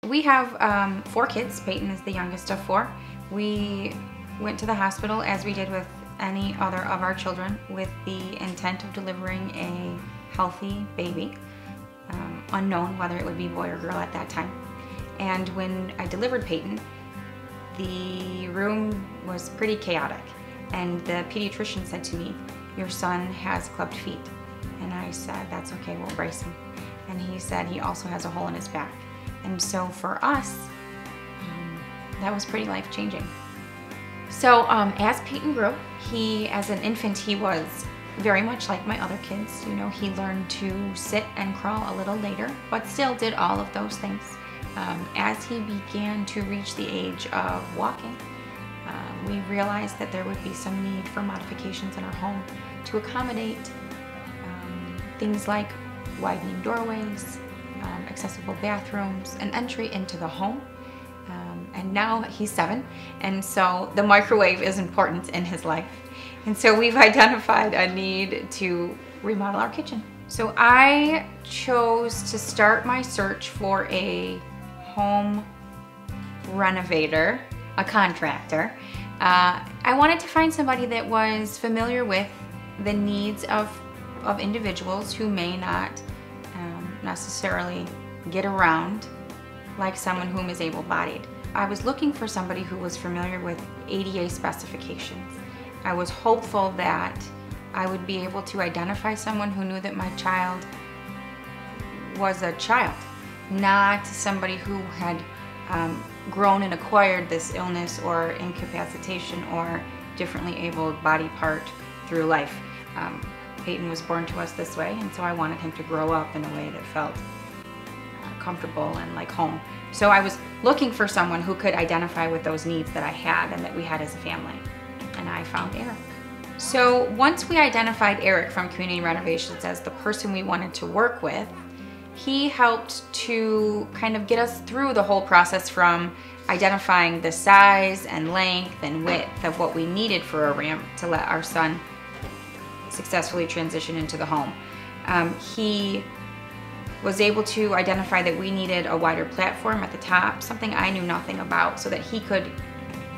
We have 4 kids. Peyton is the youngest of 4. We went to the hospital, as we did with any other of our children, with the intent of delivering a healthy baby, unknown whether it would be boy or girl at that time. And when I delivered Peyton, the room was pretty chaotic, and the pediatrician said to me, "Your son has clubbed feet." And I said, "That's okay, we'll brace him." And he said he also has a hole in his back. And so for us, that was pretty life-changing. So as Peyton grew, as an infant, he was very much like my other kids. You know, he learned to sit and crawl a little later, but still did all of those things. As he began to reach the age of walking, we realized that there would be some need for modifications in our home to accommodate things like widening doorways, accessible bathrooms, and entry into the home. And now he's 7, and so the microwave is important in his life. And so we've identified a need to remodel our kitchen. So I chose to start my search for a home renovator, a contractor. I wanted to find somebody that was familiar with the needs of individuals who may not necessarily get around like someone whom is able-bodied. I was looking for somebody who was familiar with ADA specifications. I was hopeful that I would be able to identify someone who knew that my child was a child, not somebody who had grown and acquired this illness or incapacitation or differently abled body part through life. Peyton was born to us this way, and so I wanted him to grow up in a way that felt comfortable and like home. So I was looking for someone who could identify with those needs that I had and that we had as a family, and I found Eric. So once we identified Eric from Community Renovations as the person we wanted to work with, he helped to kind of get us through the whole process from identifying the size and length and width of what we needed for a ramp to let our son successfully transition into the home. He was able to identify that we needed a wider platform at the top, something I knew nothing about, so that he could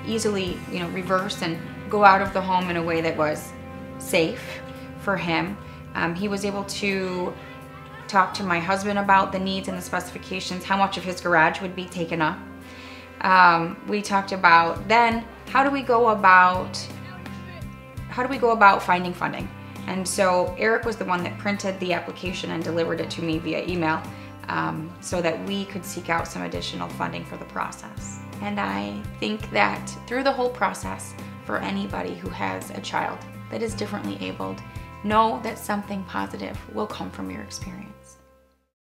easily, reverse and go out of the home in a way that was safe for him. He was able to talk to my husband about the needs and the specifications, how much of his garage would be taken up. We talked about then how do we go about finding funding. And so Eric was the one that printed the application and delivered it to me via email so that we could seek out some additional funding for the process. And I think that through the whole process, for anybody who has a child that is differently abled, know that something positive will come from your experience.